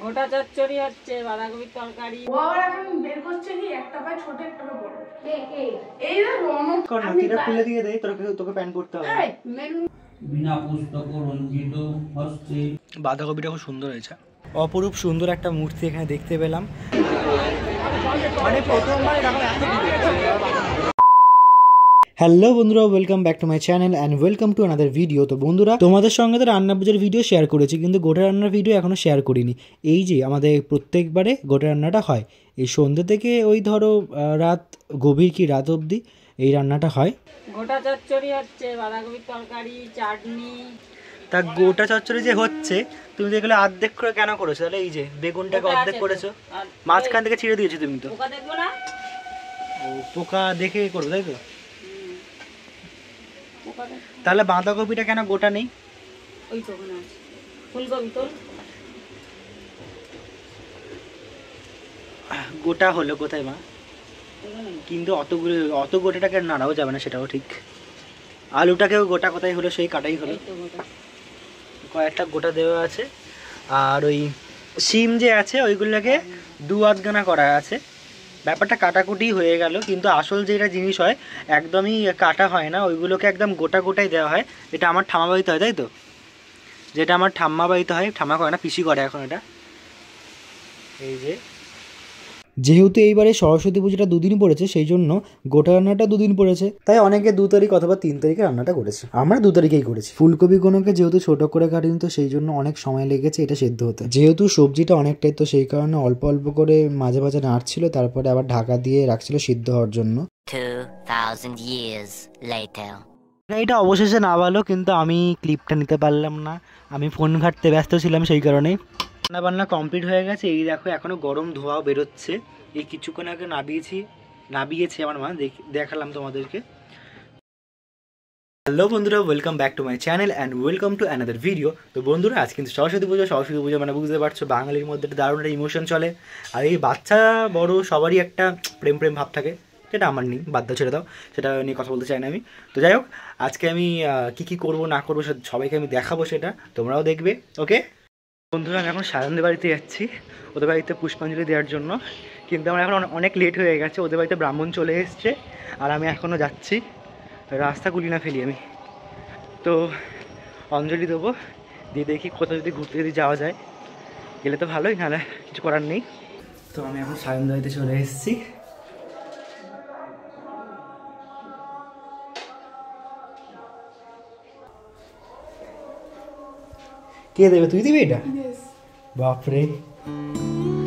গোটা চচ্চড়ি হচ্ছে, বাঁধাকপির তরকারি। ও আবার এখন বের করছে কি একটা পায় ছোট একটা পায় বড়। এই যে রনক কর না, তিরা খুলে দিয়ে দেই, তোকে প্যান করতে হবে। বিনা পুস্তক রঞ্জিত হস্তে। বাঁধাকপিটা খুব সুন্দর হয়েছে, অপরূপ সুন্দর একটা মূর্তি এখানে দেখতে পেলাম। মানে প্রথমবার এরকম এত হ্যালো বন্ধুরা, welcome back to my channel and welcome to another video. তো বন্ধুরা, তোমাদের সঙ্গে তো রান্না পুজোর ভিডিও শেয়ার করেছি, কিন্তু গোটা রান্নার ভিডিও এখনও শেয়ার করিনি। এই যে আমাদের প্রত্যেকবারে গোটা রান্নাটা হয় এই সন্ধ্যে থেকে ওই ধরো রাত গভীর কি রাত অবধি এই রান্নাটা হয়। গোটা চচ্চড়ি হচ্ছে, বাঁধাকপির তরকারি, চাটনি। তা গোটা চচ্চড়ি যে হচ্ছে, তুমি যেগুলো অর্ধেক করে কেন করেছো? তাহলে এই যে বেগুনটাকে অর্ধেক করেছো, মাঝখান থেকে ছিঁড়ে দিয়েছো তুমি তো। পোকা দেখবো না? ও পোকা দেখে করবে তাই তো? তাহলে বাঁধাকপিটা কেন গোটা নেই? ওই তো ওখানে আছে ফুলকপি, তোল। গোটা হলো কোথায় মা? কিন্তু অত গোটাটাকে নাড়াও যাবে না, সেটাও ঠিক। আলুটাকেও গোটা কোথায় হলো, সেই কাটাই হলো, কয়েকটা গোটা দেওয়া আছে। আর ওই শিম যে আছে ওইগুলোকে দু আধখানা করা আছে। ব্যাপারটা কাটাকুটি হয়ে গেল, কিন্তু আসল যেটা জিনিস হয় একদমই কাটা হয় না, ওইগুলোকে একদম গোটা গোটাই দেওয়া হয়। এটা আমার ঠাম্মা বাড়িতে হয় তাই তো? যেটা আমার ঠাম্মা বাড়িতে হয়, ঠাম্মা করে না, পিসি করে এখন এটা। এই যে যেহেতু এইবারে সরস্বতী পুজোটা দুদিন পড়েছে, সেই জন্য গোটা রান্নাটা দুদিন পড়েছে, তাই অনেকে 2 তারিখ অথবা 3 তারিখে রান্নাটা করেছে। আমরা 2 তারিখেই করেছি। ফুলকপিগুলোকে যেহেতু ছোট করে কাটিনি, তো সেই জন্য অনেক সময় লেগেছে এটা সেদ্ধ হতে। যেহেতু সবজিটা অনেকটাই, তো সেই কারণে অল্প অল্প করে মাঝে মাঝে নাড়ছিল, তারপরে আবার ঢাকা দিয়ে রাখছিল সিদ্ধ হওয়ার জন্য। 2000 years later. এটা অবশেষে নামালো, কিন্তু আমি ক্লিপটা নিতে পারলাম না, আমি ফোন ঘাঁটতে ব্যস্ত ছিলাম, সেই কারণেই। রান্না বান্না কমপ্লিট হয়ে গেছে। এই দেখো এখনো গরম ধোঁয়াও বেরোচ্ছে। এই কিছুক্ষণ আগে নাবিয়েছি আমার মা, দেখালাম তোমাদেরকে। হ্যালো বন্ধুরা, welcome back to my channel and welcome to another video. তো বন্ধুরা, আজ কিন্তু সরস্বতী পুজো মানে বুঝতে পারছো, বাঙালির মধ্যে একটা দারুণ একটা ইমোশন চলে। আর এই বাচ্চা বড় সবারই একটা প্রেম ভাব থাকে, যেটা আমার নেই, বাধ্য ছেড়ে দাও, সেটা নিয়ে কথা বলতে চাই না আমি। তো যাই হোক, আজকে আমি কী করবো না করবো সবাইকে আমি দেখাবো, সেটা তোমরাও দেখবে। ওকে বন্ধুরা, আমি এখন সায়নদের বাড়িতে যাচ্ছি, ওদের বাড়িতে পুষ্পাঞ্জলি দেওয়ার জন্য। কিন্তু আমার এখন অনেক লেট হয়ে গেছে, ওদের বাড়িতে ব্রাহ্মণ চলে এসছে, আর আমি এখনও যাচ্ছি। রাস্তা গুলি না ফেলি আমি, তো অঞ্জলি দেবো, দিয়ে দেখি কোথাও যদি ঘুরতে যদি যাওয়া যায়, গেলে তো ভালোই, নাহলে কিছু করার নেই। তো আমি এখন সায়নদের বাড়িতে চলে এসেছি। কে দেবে? তুই দিবি এটা? বাপরে,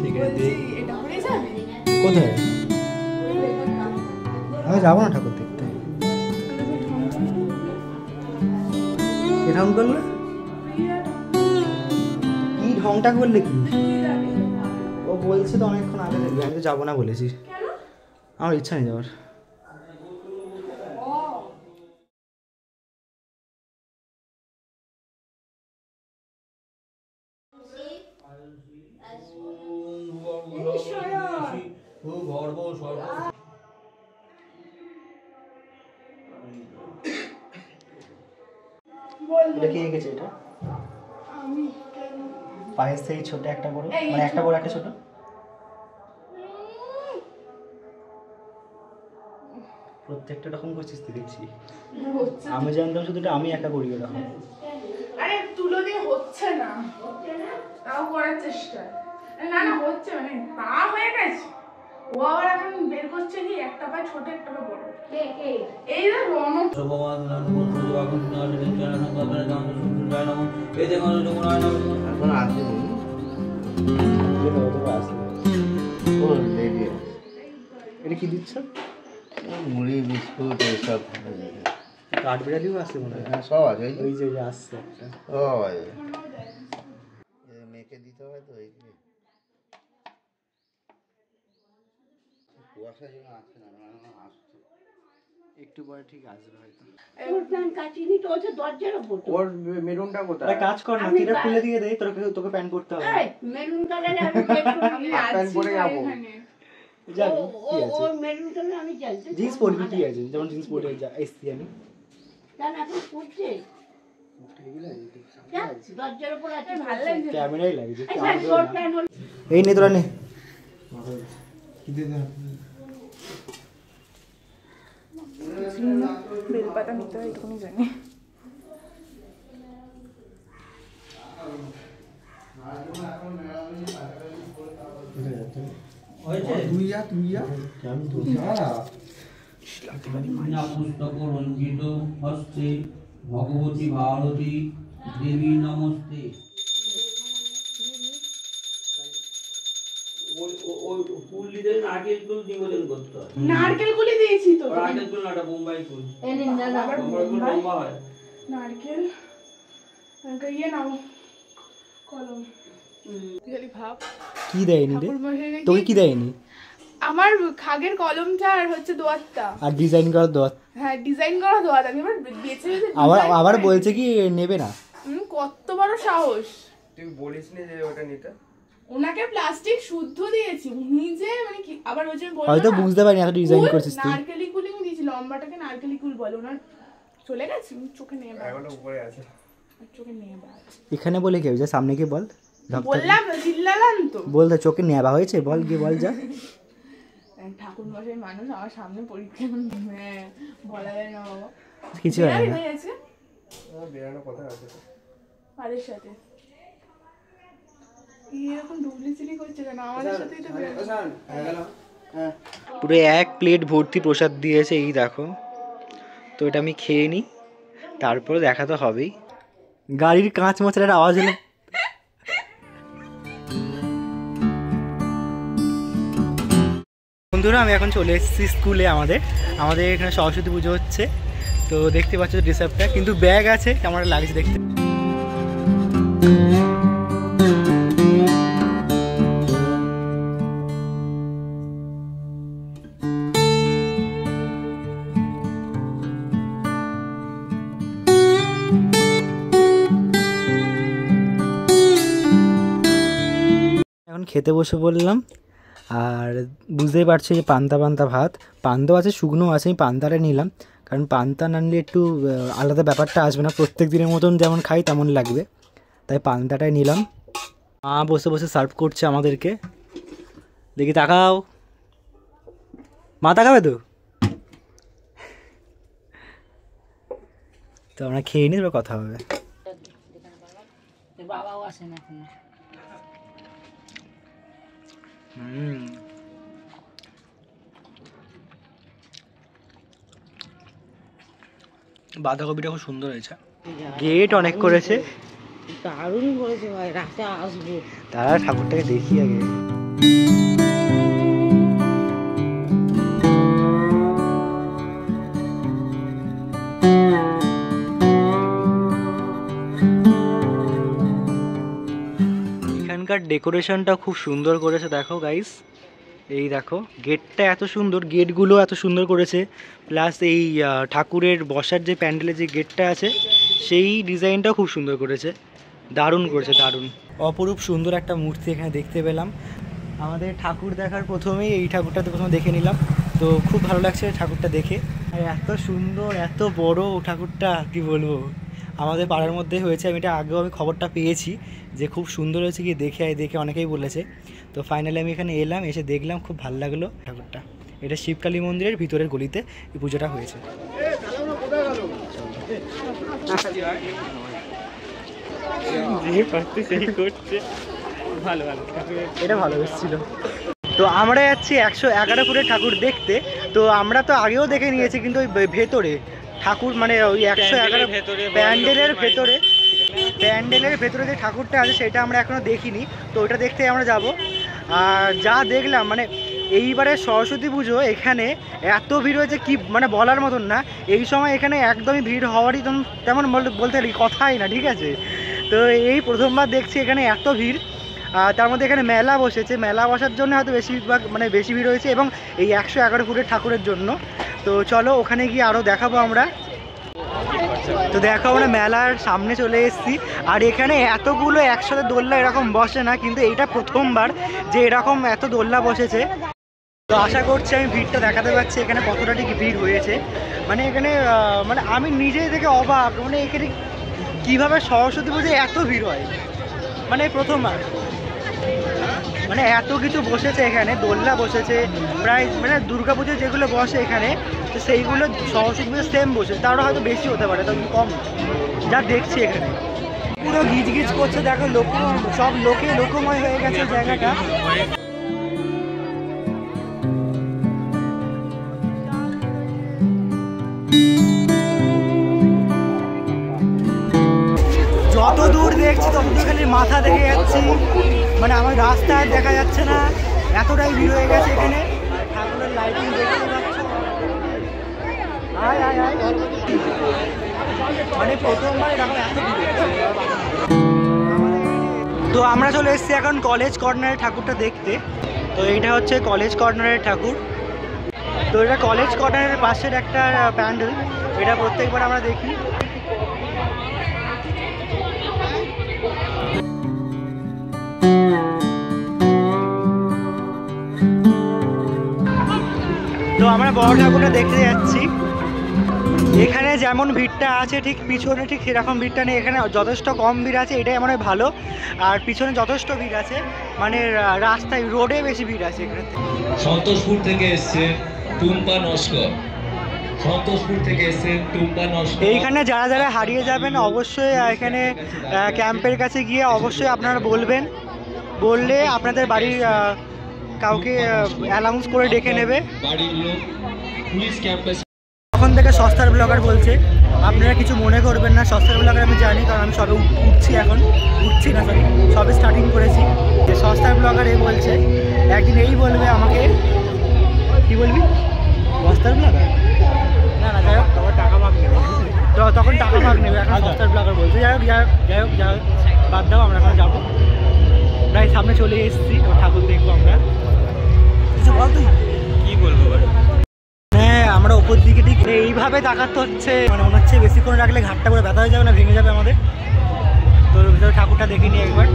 ঠিক আছে। কোথায়? আমি যাবো না ঠাকুর দেখতে। এরকম করলে কি ঢংটা করলে কি? ও বলছে তো অনেকক্ষণ আগে দেখবে, আমি তো যাবো না বলেছি, আমার ইচ্ছা নেই যাওয়ার। এটা কে এঁকেছে? এটা পায়েস থেকে ছোট একটা বড়, মানে একটা বড় একটা ছোট। প্রত্যেকটা রকম করছিস তুই, দেখছি। আমি জানতাম শুধু এটা আমি একা করি এরকম। আরে তুলো দিয়ে হচ্ছে না, তাও করার চেষ্টা। না না হচ্ছে, মানে পা হয়ে গেছে। ও আবার এখন বের করছে কি একটা পায় ছোট একটা পায় বড়। এই যে রনক এটা কি দিচ্ছ? মুড়ি বিস্কুট এসব কাঠবিড়ালিও আছে মনে হয়। সব আছে, ওই যে আসছে একটা। ও মেখে দিতে হয় তো, এই কুয়াশার জন্য আসছে না, আসছে একটু পরে ঠিক আসবে হয়তো। ওর মেরুনটা কোথায়? কাজ কর না, তিরা খুলে দিয়ে দেই, তোকে প্যান করতে হবে। মেরুন কালারে আমি প্যান্ট পরে যাবো। যাবি কি আছে, জিন্স পরবি কি আছে, যেমন জিন্স পরে এসছি আমি। ভালো লাগছে। ক্যামেরাই লাগছে। এই নে তোরা নে। বেলপাতা নিতে হয় এটুকুনি জানি। বিনা পুস্তক রঞ্জিত হস্তে ভগবতী ভারতী দেবী নমস্তে। ফুল দিতে নারকেল ফুল নিবেদন করতে হয়। নারকেল কুলি দিয়েছি তো। নারকেল ফুল না, এটা বোম্বাই ফুল। আবার বোম্বাই ফুল লম্বা হয়। নারকেল ইয়ে নাও কলম। খালি ভাব কি দেয়নি রে? ঠাকুরমশাই তোকে কি দেয়নি? আমার খাগের কলমটা আর হচ্ছে দোয়াতটা। আর ডিজাইন করা দোয়াত। হ্যাঁ ডিজাইন করা দোয়াত। আমি আবার বেছে বেছে আবার বলছে কি নেবে না। কত বড় সাহস! তুই বলিস নি যে ওটা নিতে? ওনাকে প্লাস্টিক শুদ্ধ দিয়েছি, উনি যে মানে কি আবার ওই যে বললো হয়তো না, বুঝতে পারিনি এত ডিজাইন কুল, করছিস তুই। নারকেলি কুলি দিয়েছি, লম্বাটাকে নারকেলি কুল বলে। ওনার চলে গেছে, চোখে নিয়ে বেড়াচ্ছে। এখনো উপরে আছে। চোখে নিয়ে বেড়াচ্ছে। এখানে বলে কেউ যা সামনে গিয়ে বল। বললাম তো, চিল্লালাম তো। বল তো চোখে নেবা হয়েছে, বল গিয়ে বল যা। ঠাকুর মশাই মানুষ, আমার সামনে পরীক্ষা। হ্যাঁ বলা যায় না বাবা, কিছু হয় না। হয়ে গেছে বেরানো কথা আছে তো। পারের সাথে এরকম ডুপ্লিসিটি করছে কেন? আমাদের সাথেই তো বেরোবে। পুরো এক প্লেট ভর্তি প্রসাদ দিয়েছে, এই দেখো। তো এটা আমি খেয়ে নিই, তারপরে দেখা তো হবেই। গাড়ির কাঁচ মোছার আওয়াজ হলো। বন্ধুরা আমি এখন চলে এসেছি স্কুলে। আমাদের এখানে সরস্বতী পুজো হচ্ছে, তো দেখতে পাচ্ছ ড্রেস আপটা, কিন্তু ব্যাগ আছে, কেমন লাগছে দেখতে। এখন খেতে বসে পড়লাম, আর বুঝতেই পারছি যে পান্তা ভাত, পান্তাও আছে শুকনো আছে। আমি পান্তাটা নিলাম, কারণ পান্তা না নিলে একটু আলাদা ব্যাপারটা আসবে না। প্রত্যেক দিনের মতন যেমন খাই তেমন লাগবে, তাই পান্তাটাই নিলাম। মা বসে বসে সার্ভ করছে আমাদেরকে। দেখি তাকাও, মা তাকাবে তো। তো আমরা খেয়ে নিই, কথা হবে। বাবাও আসে না এখন। বাঁধাকপিটা খুব সুন্দর হয়েছে। গেট অনেক করেছে, দারুণ করেছে ভাই, রাতে আসবো। তারা ঠাকুরটাকে দেখি আগে। এখানকার ডেকোরেশনটা খুব সুন্দর করেছে, দেখো গাইস। এই দেখো গেটটা এত সুন্দর, গেটগুলো এত সুন্দর করেছে, প্লাস এই ঠাকুরের বসার যে প্যান্ডেলের যে গেটটা আছে সেই ডিজাইনটাও খুব সুন্দর করেছে, দারুণ করেছে, দারুণ। অপরূপ সুন্দর একটা মূর্তি এখানে দেখতে পেলাম। আমাদের ঠাকুর দেখার প্রথমেই এই ঠাকুরটা প্রথমে দেখে নিলাম, তো খুব ভালো লাগছে ঠাকুরটা দেখে। আর এত সুন্দর, এত বড় ঠাকুরটা, কি বলবো। আমাদের পাড়ার মধ্যে হয়েছে, আমি এটা আগেও খবরটা পেয়েছি যে খুব সুন্দর হয়েছে, কি দেখে অনেকেই বলেছে। তো ফাইনালি আমি এখানে এলাম, এসে দেখলাম, খুব ভালো লাগলো ঠাকুরটা। এটা শিবকালী মন্দিরের ভিতরের গলিতে এই পুজোটা হয়েছে। এটা ভালো এসেছিল। তো আমরা যাচ্ছি 111 ফুটের ঠাকুর দেখতে। তো আমরা তো আগেও দেখে নিয়েছি, কিন্তু ওই ভেতরে ঠাকুর, মানে ওই 111 প্যান্ডেলের ভেতরে যে ঠাকুরটা আছে সেটা আমরা এখনো দেখিনি। তো ওইটা দেখতে আমরা যাব। আর যা দেখলাম, মানে এইবারে সরস্বতী পুজো এখানে এত ভিড় হয়েছে, কি মানে বলার মতন না। এই সময় এখানে একদমই ভিড় হওয়ারই তেমন বলতে কথাই না, ঠিক আছে। তো এই প্রথমবার দেখছি এখানে এত ভিড়। তার মধ্যে এখানে মেলা বসেছে, মেলা বসার জন্য হয়তো বেশি ভিড় হয়েছে, এবং এই 111 ফুটের ঠাকুরের জন্য। তো চলো ওখানে গিয়ে আরও দেখাবো আমরা। তো দেখো আমরা মেলার সামনে চলে এসেছি, আর এখানে এতগুলো একসাথে দোলনা এরকম বসে না, কিন্তু এইটা প্রথমবার যে এরকম এত দোলনা বসেছে। তো আশা করছি আমি ভিড়টা দেখাতে পারছি এখানে কতটা ঠিক ভিড় হয়েছে। মানে এখানে মানে আমি নিজে থেকে অবাক, মানে এখানে কিভাবে সরস্বতী পুজোয় এত ভিড় হয়, মানে প্রথমবার, মানে এত কিছু বসেছে এখানে, দোলনা বসেছে প্রায়, মানে দুর্গাপুজো যেগুলো বসে এখানে তো সেইগুলো সরস্বতী পুজো সেম বসে, তারও হয়তো বেশি হতে পারে, তখন কম যা দেখছি এখানে। পুরো গিজ গিজ করছে, দেখো লোক, সব লোকে লোকময় হয়ে গেছে জায়গাটা। যত দূর দেখছি তত দূর খালি মাথা দেখে যাচ্ছি, মানে আমার রাস্তায় দেখা যাচ্ছে না, এতটাই ভিড় হয়ে গেছে এখানে। ঠাকুরের লাইটিং দেখতে পাচ্ছ, মানে প্রথমবার এরকম এত ভিড় হচ্ছে। তো আমরা চলে এসেছি এখন কলেজ কর্নারের ঠাকুরটা দেখতে। তো এইটা হচ্ছে কলেজ কর্নারের ঠাকুর। তো এটা কলেজ কর্নারের পাশের একটা প্যান্ডেল, এটা প্রত্যেকবার আমরা দেখি। তো আমরা বড় ঠাকুরটা দেখতে যাচ্ছি। এখানে যেমন ভিড়টা আছে ঠিক পিছনে ঠিক সেরকম ভিড়টা নেই, এখানে যথেষ্ট কম ভিড় আছে, এটাই মনে হয় ভালো। আর পিছনে যথেষ্ট ভিড় আছে, মানে রাস্তায় রোডে বেশি ভিড় আছে এখানে। সন্তোষপুর থেকে এসছে টুম্পা নস্কর, সন্তোষপুর থেকে এসছে টুম্পা নস্কর। এইখানে যারা যারা হারিয়ে যাবেন অবশ্যই এখানে ক্যাম্পের কাছে গিয়ে অবশ্যই আপনারা বলবেন, বললে আপনাদের বাড়ির কাউকে অ্যানাউন্স করে ডেকে নেবে। বাড়ির লোক পুলিশ ক্যাম্পে তখন থেকে সস্তার ব্লগার বলছে, আপনারা কিছু মনে করবেন না, সস্তার ব্লগার আমি জানি, কারণ আমি সবে উঠছি, এখন উঠছি না সরি, সবে স্টার্টিং করেছি। যে সস্তার ব্লগার এই বলছে, একদিন এই বলবে আমাকে, কি বলবি সস্তার ব্লগার, না না যাই হোক তখন টাকা ভাগ নেবে, তখন টাকা ভাগ নেবে, এখন সস্তার ব্লগার বলছে। যাই হোক বাদ দাও, আমরা এখন যাবো, প্রায় সামনে চলে এসেছি, ঠাকুর দেখবো আমরা। কিছু বল তুই, কি বলবো? হ্যাঁ আমরা উপর দিকে ঠিক এইভাবে তাকাতে হচ্ছে, মানে মনে হচ্ছে বেশিক্ষণ রাখলে ঘাটটা করে ব্যথা হয়ে যাবে না, ভেঙে যাবে আমাদের। তো ভিতরে ঠাকুরটা দেখে নিই একবার।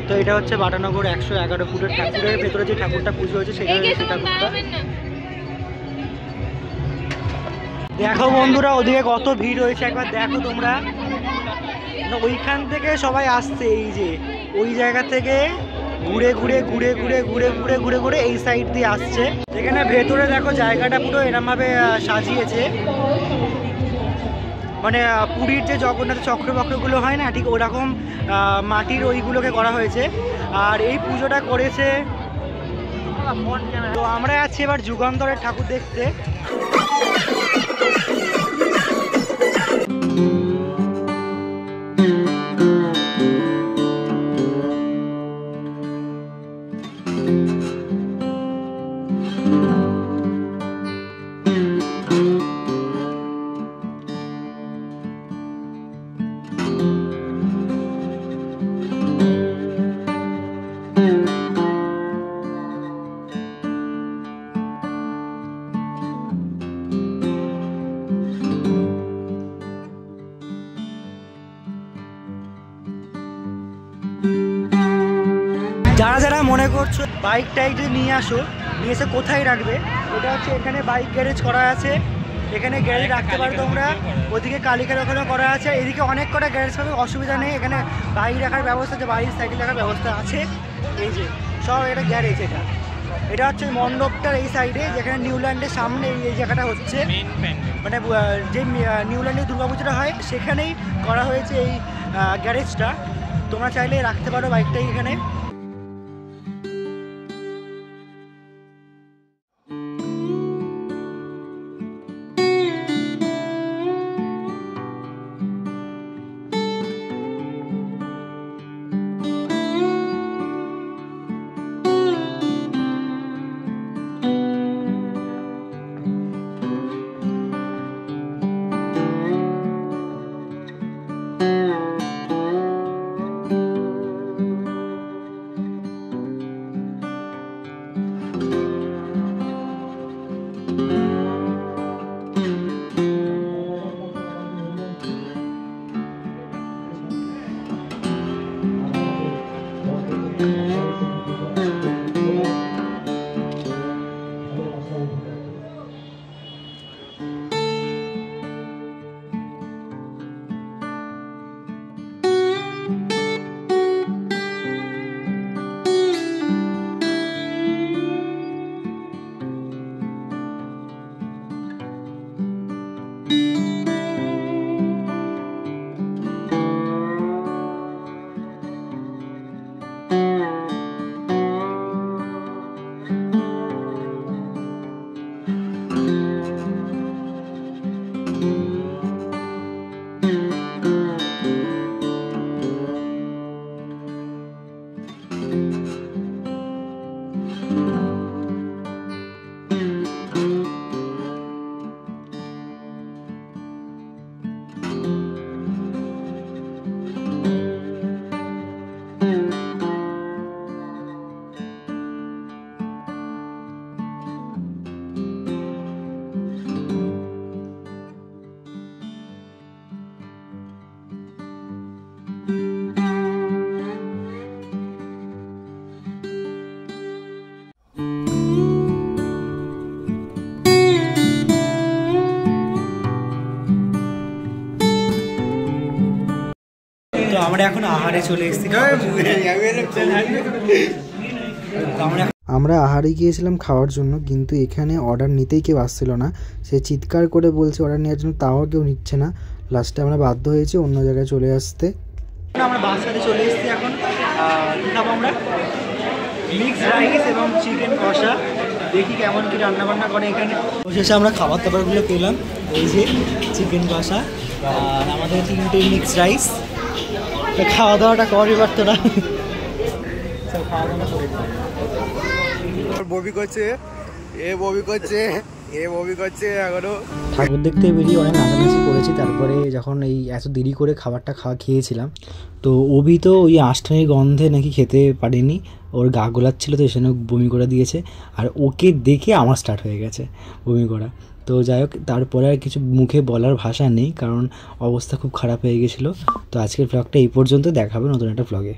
তো এটা হচ্ছে বাটানগর 111 ফুটের ঠাকুরের ভেতরে যে ঠাকুরটা পুজো হয়েছে সেটা হচ্ছে ঠাকুরটা। দেখো বন্ধুরা ওদিকে কত ভিড় হয়েছে, একবার দেখো তোমরা, ওইখান থেকে সবাই আসছে, এই যে ওই জায়গা থেকে ঘুরে ঘুরে ঘুরে ঘুরে ঘুরে ঘুরে ঘুরে ঘুরে এই সাইড দিয়ে আসছে। এখানে ভেতরে দেখো জায়গাটা পুরো এরমভাবে সাজিয়েছে, মানে পুরীর যে জগন্নাথ চক্রবক্রগুলো হয় না, ঠিক ওরকম মাটির ওইগুলোকে করা হয়েছে। আর এই পুজোটা করেছে। তো আমরা আছি এবার যুগান্তরের ঠাকুর দেখতে। যারা যারা মনে করছো বাইক টাইক যদি নিয়ে আসো, নিয়ে এসে কোথায় রাখবে, এটা হচ্ছে এখানে বাইক গ্যারেজ করা আছে, এখানে গ্যারেজ রাখতে পারো তোমরা। ওদিকে কালিকার ওখানেও করা আছে, এদিকে অনেক কটা গ্যারেজ পাবে, অসুবিধা নেই। এখানে বাইক রাখার ব্যবস্থা আছে, বাইক সাইকেল রাখার ব্যবস্থা আছে। এই যে সব এটা গ্যারেজ, এটা হচ্ছে মণ্ডপটার এই সাইডে, যেখানে নিউল্যান্ডের সামনে এই জায়গাটা হচ্ছে, মানে যে নিউল্যান্ডে দুর্গাপুজোটা হয় সেখানেই করা হয়েছে এই গ্যারেজটা। তোমরা চাইলে রাখতে পারো বাইকটাই এখানে। আমরা এখন আহারে চলে এসেছি। আমরা আহারে গিয়েছিলাম খাওয়ার জন্য, কিন্তু এখানে অর্ডার নিতেই কেউ আসছিল না। সে চিৎকার করে বলছে অর্ডার নেওয়ার জন্য, তাও কেউ নিচ্ছে না। লাস্টে আমরা বাধ্য হয়েছি অন্য জায়গায় চলে আসতে। আমরা বাসাতে চলে এসেছি এখন। কী খাবো আমরা? মিক্স রাইস এবং চিকেন কষা। দেখি কেমন কি রান্না বান্না করে এখানে। অবশেষে আমরা খাবার দাবারগুলো পেলাম। এই যে চিকেন কষা আর আমাদের 3টে মিক্স রাইস। তো খাওয়া দাওয়াটা করই পারতো না, খাওয়া দাওয়া করে ববি করছে, এখনো। ঠাকুর দেখতে বেরিয়ে অনেক নাচানাচি করেছি। তারপরে যখন এই এত দেরি করে খাবারটা খেয়েছিলাম, তো অভি তো ওই আষ্টানির গন্ধে নাকি খেতে পারেনি, ওর গা গোলাচ্ছিল, তো এখানে বমি করে দিয়েছে। আর ওকে দেখে আমার স্টার্ট হয়ে গেছে বমি করা। তো যাই হোক, তারপরে আর কিছু মুখে বলার ভাষা নেই, কারণ অবস্থা খুব খারাপ হয়ে গেছিলো। তো আজকের ব্লগটা এই পর্যন্ত, দেখা হবে নতুন একটা ব্লগে।